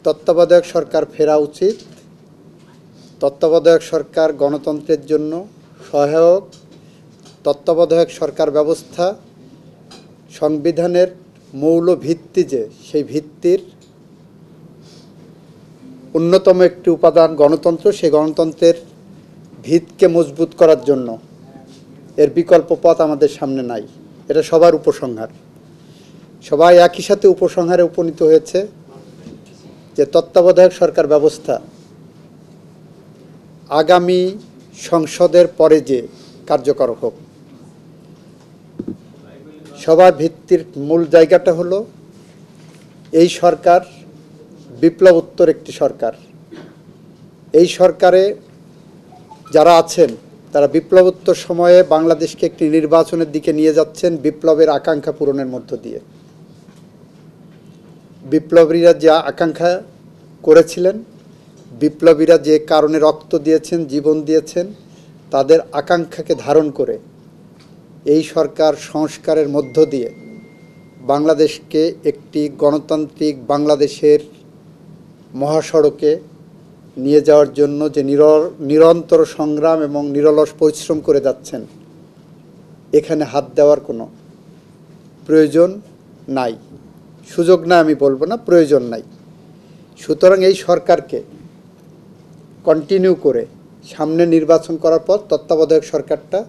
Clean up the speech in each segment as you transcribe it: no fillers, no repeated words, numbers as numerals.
তত্ত্বাবধায়ক সরকার ফেরা উচিত। তত্ত্বাবধায়ক সরকার গণতন্ত্রের জন্য সহায়ক। তত্ত্বাবধায়ক সরকার ব্যবস্থা সংবিধানের মৌল ভিত্তি, যে সেই ভিত্তির অন্যতম একটি উপাদান গণতন্ত্র, সেই গণতন্ত্রের ভিতকে মজবুত করার জন্য এর বিকল্প পথ আমাদের সামনে নাই। এটা সবার উপসংহার। সবাই একই সাথে উপসংহারে উপনীত হয়েছে যে তত্ত্বাবধায়ক সরকার ব্যবস্থা আগামী সংসদের পরে যে কার্যকর হোক। সবার ভিত্তির মূল জায়গাটা হলো এই সরকার বিপ্লবোত্তর একটি সরকার। এই সরকারে যারা আছেন তারা বিপ্লবোত্তর সময়ে বাংলাদেশকে একটি নির্বাচনের দিকে নিয়ে যাচ্ছেন বিপ্লবের আকাঙ্ক্ষা পূরণের মধ্য দিয়ে। বিপ্লবীরা যা আকাঙ্ক্ষা করেছিলেন, বিপ্লবীরা যে কারণে রক্ত দিয়েছেন, জীবন দিয়েছেন, তাদের আকাঙ্ক্ষাকে ধারণ করে এই সরকার সংস্কারের মধ্য দিয়ে বাংলাদেশকে একটি গণতান্ত্রিক বাংলাদেশের মহাসড়কে নিয়ে যাওয়ার জন্য যে নিরন্তর সংগ্রাম এবং নিরলস পরিশ্রম করে যাচ্ছেন, এখানে হাত দেওয়ার কোনো প্রয়োজন নাই। সুযোগ না আমি বলবো না, প্রয়োজন নাই। সুতরাং এই সরকারকে কন্টিনিউ করে সামনে নির্বাচন করার পর তত্ত্বাবধায়ক সরকারটা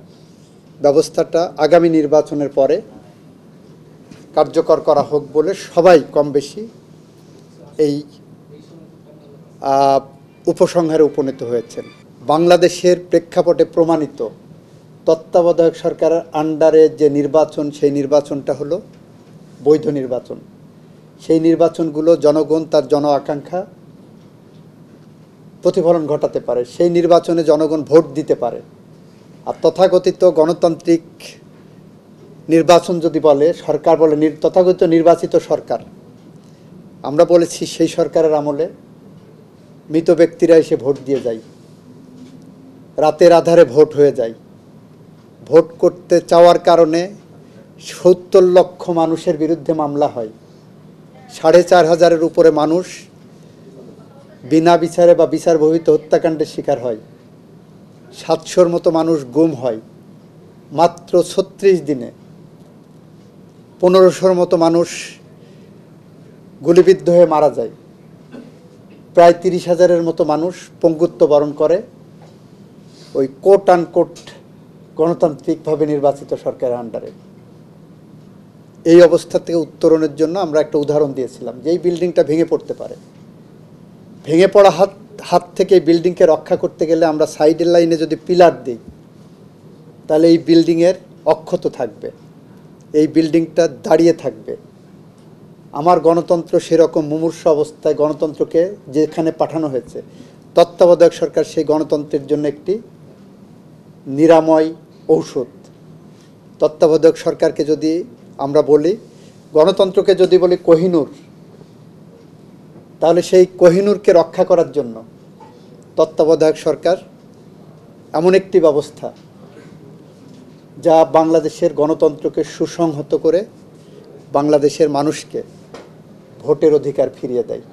ব্যবস্থাটা আগামী নির্বাচনের পরে কার্যকর করা হোক বলে সবাই কম বেশি এই উপসংহারে উপনীত হয়েছেন। বাংলাদেশের প্রেক্ষাপটে প্রমাণিত তত্ত্বাবধায়ক সরকারের আন্ডারে যে নির্বাচন, সেই নির্বাচনটা হলো বৈধ নির্বাচন। সেই নির্বাচনগুলো জনগণ তার জন আকাঙ্ক্ষা প্রতিফলন ঘটাতে পারে, সেই নির্বাচনে জনগণ ভোট দিতে পারে। আর তথাকথিত গণতান্ত্রিক নির্বাচন যদি বলে, সরকার বলে তথাকথিত নির্বাচিত সরকার, আমরা বলেছি সেই সরকারের আমলে মৃত ব্যক্তিরা এসে ভোট দিয়ে যায়, রাতের আধারে ভোট হয়ে যায়। ভোট করতে চাওয়ার কারণে ৭০ লক্ষ মানুষের বিরুদ্ধে মামলা হয়, ৪,৫০০-এর উপরে মানুষ বিনা বিচারে বা বিচার বহির্ভূত হত্যাকাণ্ডের শিকার হয়, ৭০০-র মতো মানুষ গুম হয়। মাত্র ৩৬ দিনে ১৫০০-র মতো মানুষ গুলিবিদ্ধ হয়ে মারা যায়, প্রায় ৩০,০০০-এর মতো মানুষ পঙ্গুত্ব বরণ করে ওই কোট আনকোট গণতান্ত্রিকভাবে নির্বাচিত সরকারের আন্ডারে। এই অবস্থা থেকে উত্তরণের জন্য আমরা একটা উদাহরণ দিয়েছিলাম যে এই বিল্ডিংটা ভেঙে পড়তে পারে। ভেঙে পড়া হাত থেকে এই বিল্ডিংকে রক্ষা করতে গেলে আমরা সাইডের লাইনে যদি পিলার দিই, তাহলে এই বিল্ডিংয়ের অক্ষত থাকবে, এই বিল্ডিংটা দাঁড়িয়ে থাকবে। আমার গণতন্ত্র সেরকম মুমূর্ষু অবস্থায় গণতন্ত্রকে যেখানে পাঠানো হয়েছে, তত্ত্বাবধায়ক সরকার সেই গণতন্ত্রের জন্য একটি নিরাময় ঔষধ। তত্ত্বাবধায়ক সরকারকে যদি আমরা বলি, গণতন্ত্রকে যদি বলি কোহিনূর, তাহলে সেই কোহিনূরকে রক্ষা করার জন্য তত্ত্বাবধায়ক সরকার এমন একটি ব্যবস্থা যা বাংলাদেশের গণতন্ত্রকে সুসংহত করে বাংলাদেশের মানুষকে ভোটের অধিকার ফিরিয়ে দেয়।